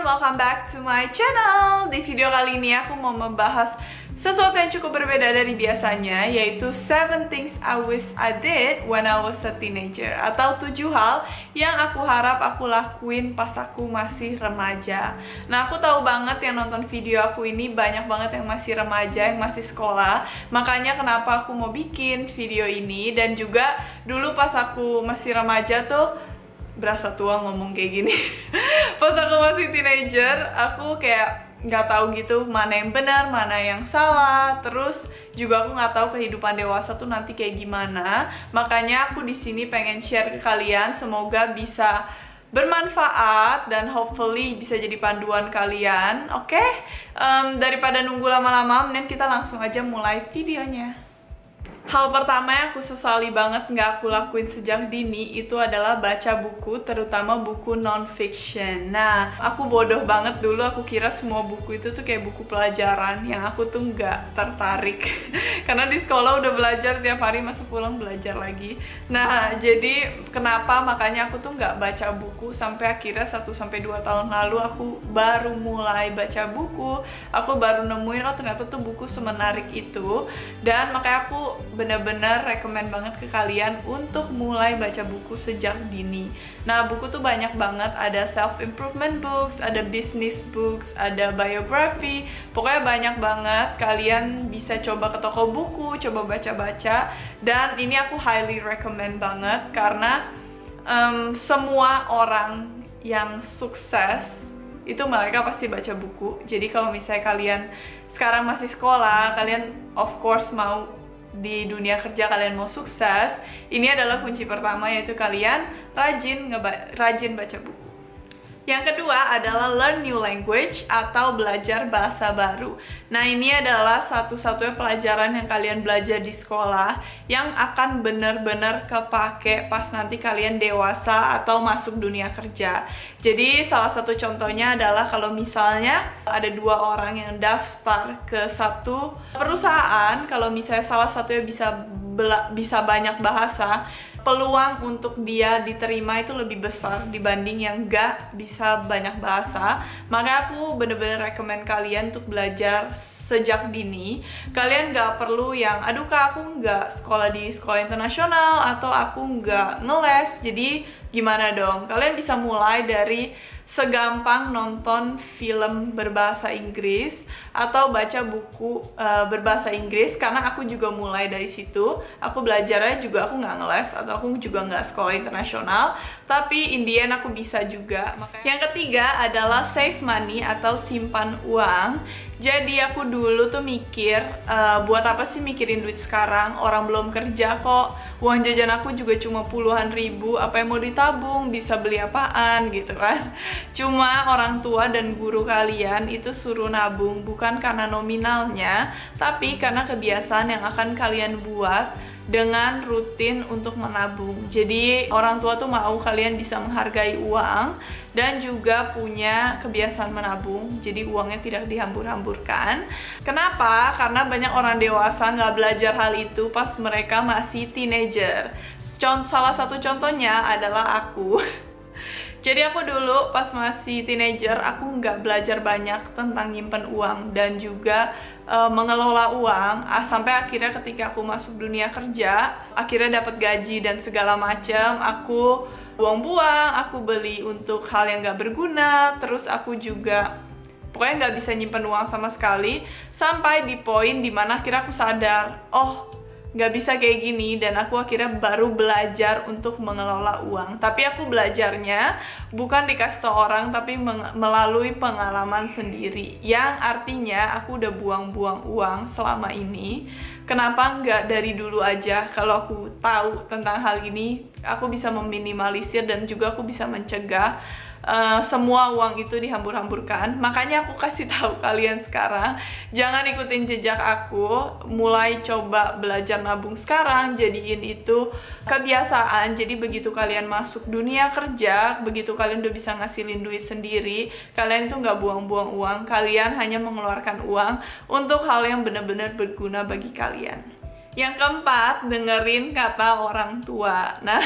welcome back to my channel. Di video kali ini aku mau membahas sesuatu yang cukup berbeda dari biasanya, yaitu 7 things I wish I did when I was a teenager, atau 7 hal yang aku harap aku lakuin pas aku masih remaja. Nah, aku tahu banget yang nonton video aku ini banyak banget yang masih remaja, yang masih sekolah. Makanya kenapa aku mau bikin video ini. Dan juga dulu pas aku masih remaja tuh, berasa tua ngomong kayak gini. Pas aku masih teenager, aku kayak nggak tahu gitu mana yang benar, mana yang salah. Terus juga aku nggak tahu kehidupan dewasa tuh nanti kayak gimana. Makanya aku di sini pengen share ke kalian, semoga bisa bermanfaat dan hopefully bisa jadi panduan kalian. Oke? Daripada nunggu lama-lama, mending kita langsung aja mulai videonya. Hal pertama yang aku sesali banget nggak aku lakuin sejak dini itu adalah baca buku, terutama buku non-fiction. Nah, aku bodoh banget dulu, aku kira semua buku itu tuh kayak buku pelajaran yang aku tuh nggak tertarik. Karena di sekolah udah belajar tiap hari, masa pulang belajar lagi. Nah, jadi kenapa makanya aku tuh nggak baca buku sampai akhirnya 1-2 tahun lalu aku baru mulai baca buku. Aku baru nemuin, oh ternyata tuh buku semenarik itu. Dan makanya aku bener-bener rekomen banget ke kalian untuk mulai baca buku sejak dini. Nah, buku tuh banyak banget, ada self-improvement books, ada business books, ada biography, pokoknya banyak banget. Kalian bisa coba ke toko buku, coba baca-baca, dan ini aku highly recommend banget karena semua orang yang sukses itu mereka pasti baca buku. Jadi kalau misalnya kalian sekarang masih sekolah, kalian of course mau di dunia kerja, kalian mau sukses, ini adalah kunci pertama, yaitu kalian rajin baca buku. Yang kedua adalah learn new language atau belajar bahasa baru. Nah, ini adalah satu-satunya pelajaran yang kalian belajar di sekolah yang akan benar-benar kepake pas nanti kalian dewasa atau masuk dunia kerja. Jadi salah satu contohnya adalah kalau misalnya ada 2 orang yang daftar ke satu perusahaan, kalau misalnya salah satunya bisa banyak bahasa, peluang untuk dia diterima itu lebih besar dibanding yang gak bisa banyak bahasa. Maka aku bener-bener rekomen kalian untuk belajar sejak dini. Kalian gak perlu yang, aduh kak aku gak sekolah di sekolah internasional, atau aku gak ngeles, jadi gimana dong? Kalian bisa mulai dari segampang nonton film berbahasa Inggris atau baca buku berbahasa Inggris, karena aku juga mulai dari situ. Aku belajarnya juga, aku nggak ngeles atau aku juga nggak sekolah internasional, tapi in the end aku bisa juga. Yang ketiga adalah save money atau simpan uang. Jadi aku dulu tuh mikir, buat apa sih mikirin duit sekarang, orang belum kerja kok, uang jajan aku juga cuma puluhan ribu, apa yang mau ditabung, bisa beli apaan gitu kan. Cuma orang tua dan guru kalian itu suruh nabung bukan karena nominalnya, tapi karena kebiasaan yang akan kalian buat dengan rutin untuk menabung. Jadi orang tua tuh mau kalian bisa menghargai uang dan juga punya kebiasaan menabung, jadi uangnya tidak dihambur-hamburkan. Kenapa? Karena banyak orang dewasa nggak belajar hal itu pas mereka masih teenager. Salah satu contohnya adalah aku. Jadi aku dulu pas masih teenager, aku nggak belajar banyak tentang nyimpen uang dan juga mengelola uang, sampai akhirnya ketika aku masuk dunia kerja, akhirnya dapat gaji dan segala macam, aku buang-buang, aku beli untuk hal yang nggak berguna, terus aku juga pokoknya nggak bisa nyimpen uang sama sekali, sampai di poin dimana akhirnya aku sadar, oh nggak bisa kayak gini, dan aku akhirnya baru belajar untuk mengelola uang. Tapi aku belajarnya bukan dikasih tau orang, tapi melalui pengalaman sendiri, yang artinya aku udah buang-buang uang selama ini. Kenapa nggak dari dulu aja? Kalau aku tahu tentang hal ini, aku bisa meminimalisir dan juga aku bisa mencegah semua uang itu dihambur-hamburkan. Makanya aku kasih tahu kalian sekarang, jangan ikutin jejak aku, mulai coba belajar nabung sekarang, jadiin itu kebiasaan. Jadi begitu kalian masuk dunia kerja, begitu kalian udah bisa ngasilin duit sendiri, kalian itu nggak buang-buang uang, kalian hanya mengeluarkan uang untuk hal yang benar-benar berguna bagi kalian. Yang keempat, dengerin kata orang tua. Nah,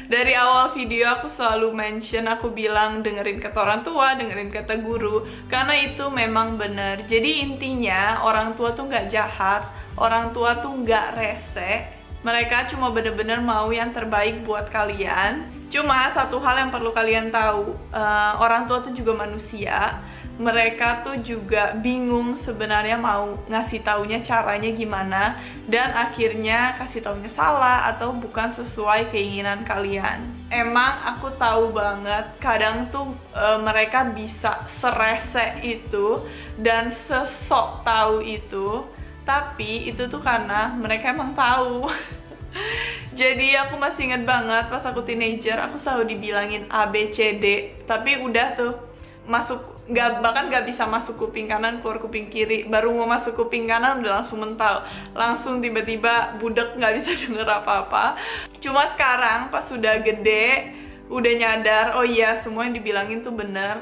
dari awal video aku selalu mention, aku bilang dengerin kata orang tua, dengerin kata guru, karena itu memang benar. Jadi intinya orang tua tuh nggak jahat, orang tua tuh nggak rese. Mereka cuma bener-bener mau yang terbaik buat kalian. Cuma satu hal yang perlu kalian tahu, orang tua tuh juga manusia. Mereka tuh juga bingung sebenarnya mau ngasih taunya caranya gimana, dan akhirnya kasih taunya salah atau bukan sesuai keinginan kalian. Emang aku tahu banget kadang tuh mereka bisa serese itu dan sesok tahu itu, tapi itu tuh karena mereka emang tahu. Jadi aku masih ingat banget pas aku teenager, aku selalu dibilangin A, B, C, D, tapi udah tuh masuk, bahkan nggak bisa masuk kuping kanan, keluar kuping kiri. Baru mau masuk kuping kanan udah langsung mental, langsung tiba-tiba budek, nggak bisa denger apa-apa. Cuma sekarang pas sudah gede, udah nyadar, oh iya semua yang dibilangin tuh bener,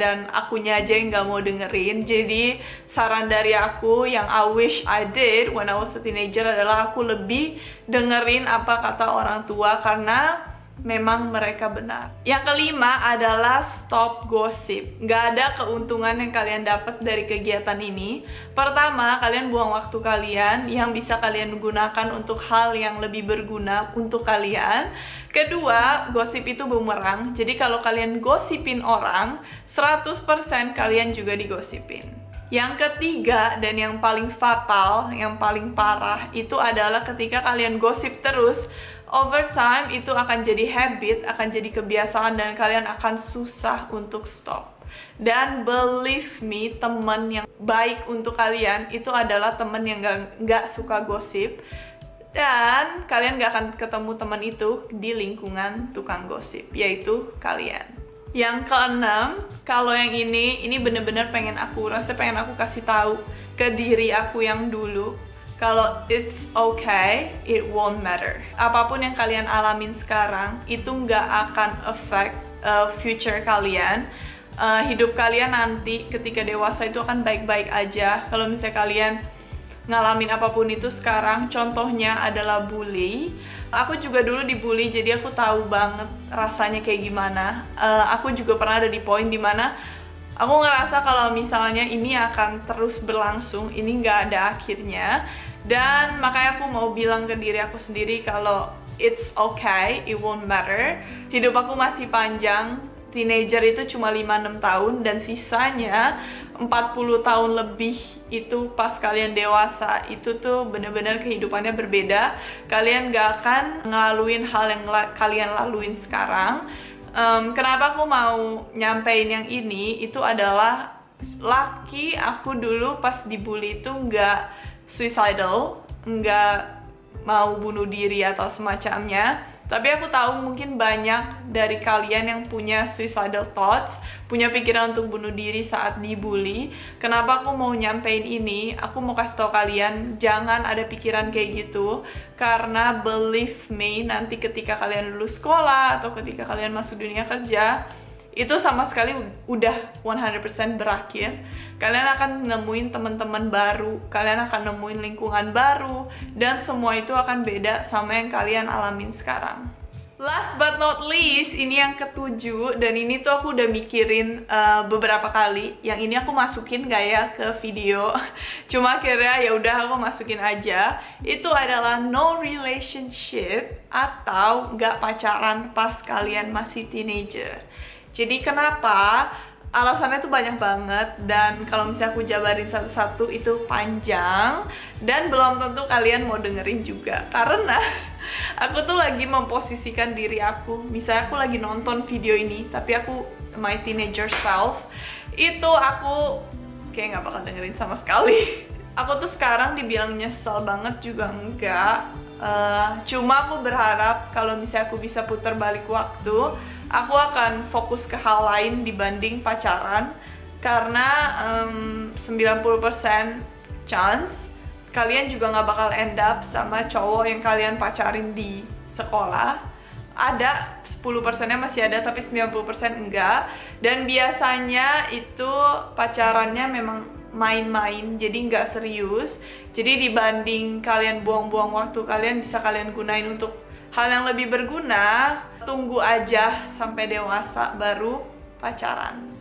dan akunya aja yang nggak mau dengerin. Jadi saran dari aku yang I wish I did when I was a teenager adalah aku lebih dengerin apa kata orang tua, karena memang mereka benar. Yang kelima adalah stop gossip. Nggak ada keuntungan yang kalian dapat dari kegiatan ini. Pertama, kalian buang waktu kalian yang bisa kalian gunakan untuk hal yang lebih berguna untuk kalian. Kedua, gosip itu bumerang. Jadi kalau kalian gosipin orang, 100% kalian juga digosipin. Yang ketiga dan yang paling fatal, yang paling parah, itu adalah ketika kalian gosip terus, over time itu akan jadi habit, akan jadi kebiasaan, dan kalian akan susah untuk stop. Dan believe me, teman yang baik untuk kalian itu adalah teman yang nggak suka gosip, dan kalian nggak akan ketemu teman itu di lingkungan tukang gosip, yaitu kalian. Yang keenam, kalau yang ini bener-bener pengen aku kasih tahu ke diri aku yang dulu. Kalau it's okay, it won't matter. Apapun yang kalian alamin sekarang, itu nggak akan affect future kalian. Hidup kalian nanti ketika dewasa itu akan baik-baik aja. Kalau misalnya kalian ngalamin apapun itu sekarang, contohnya adalah bully. Aku juga dulu dibully, jadi aku tahu banget rasanya kayak gimana. Aku juga pernah ada di poin dimana aku ngerasa kalau misalnya ini akan terus berlangsung, ini nggak ada akhirnya. Dan makanya aku mau bilang ke diri aku sendiri kalau it's okay, it won't matter. Hidup aku masih panjang, teenager itu cuma 5-6 tahun, dan sisanya 40 tahun lebih itu pas kalian dewasa. Itu tuh bener-bener kehidupannya berbeda. Kalian gak akan ngelaluin hal yang kalian laluin sekarang. Kenapa aku mau nyampein yang ini, itu adalah lucky aku dulu pas dibully itu nggak suicidal, nggak mau bunuh diri atau semacamnya. Tapi aku tahu mungkin banyak dari kalian yang punya suicidal thoughts, punya pikiran untuk bunuh diri saat dibully. Kenapa aku mau nyampein ini? Aku mau kasih tau kalian, jangan ada pikiran kayak gitu. Karena believe me, nanti ketika kalian lulus sekolah atau ketika kalian masuk dunia kerja, itu sama sekali udah 100% berakhir. Kalian akan nemuin teman-teman baru, kalian akan nemuin lingkungan baru, dan semua itu akan beda sama yang kalian alamin sekarang. Last but not least, ini yang ketujuh, dan ini tuh aku udah mikirin beberapa kali. Yang ini aku masukin gak ya ke video? Cuma akhirnya ya udah aku masukin aja. Itu adalah no relationship atau gak pacaran pas kalian masih teenager. Jadi kenapa? Alasannya tuh banyak banget, dan kalau misalnya aku jabarin satu-satu itu panjang, dan belum tentu kalian mau dengerin juga. Karena aku tuh lagi memposisikan diri aku. Misalnya aku lagi nonton video ini, tapi aku my teenager self, itu aku kayak gak bakal dengerin sama sekali. Aku tuh sekarang dibilang nyesel banget juga enggak. Cuma aku berharap kalau misalnya aku bisa putar balik waktu, aku akan fokus ke hal lain dibanding pacaran. Karena 90% chance kalian juga gak bakal end up sama cowok yang kalian pacarin di sekolah. Ada 10%-nya masih ada, tapi 90% enggak. Dan biasanya itu pacarannya memang main-main, jadi nggak serius. Jadi dibanding kalian buang-buang waktu kalian, bisa kalian gunain untuk hal yang lebih berguna. Tunggu aja sampai dewasa baru pacaran.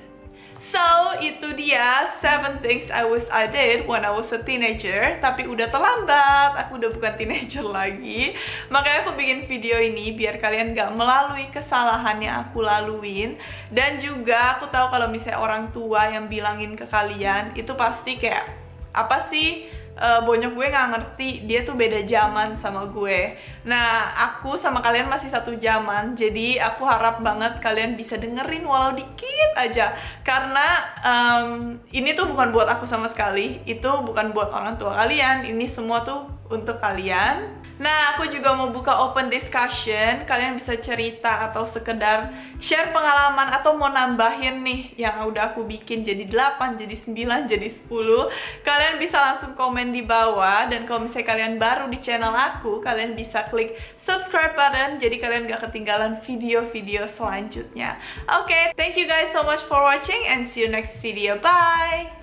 So, itu dia 7 things I did when I was a teenager. Tapi udah terlambat, aku udah bukan teenager lagi. Makanya aku bikin video ini biar kalian gak melalui kesalahan yang aku laluin. Dan juga aku tahu kalau misalnya orang tua yang bilangin ke kalian, itu pasti kayak, apa sih? Bonyok gue nggak ngerti, dia tuh beda zaman sama gue. Nah, aku sama kalian masih satu zaman, jadi aku harap banget kalian bisa dengerin walau dikit aja. Karena ini tuh bukan buat aku sama sekali, itu bukan buat orang tua kalian, ini semua tuh untuk kalian. Nah, aku juga mau buka open discussion. Kalian bisa cerita atau sekedar share pengalaman atau mau nambahin nih yang udah aku bikin jadi 8, jadi 9, jadi 10. Kalian bisa langsung komen di bawah. Dan kalau misalnya kalian baru di channel aku, kalian bisa klik subscribe button, jadi kalian gak ketinggalan video-video selanjutnya. Oke, thank you guys so much for watching and see you next video. Bye!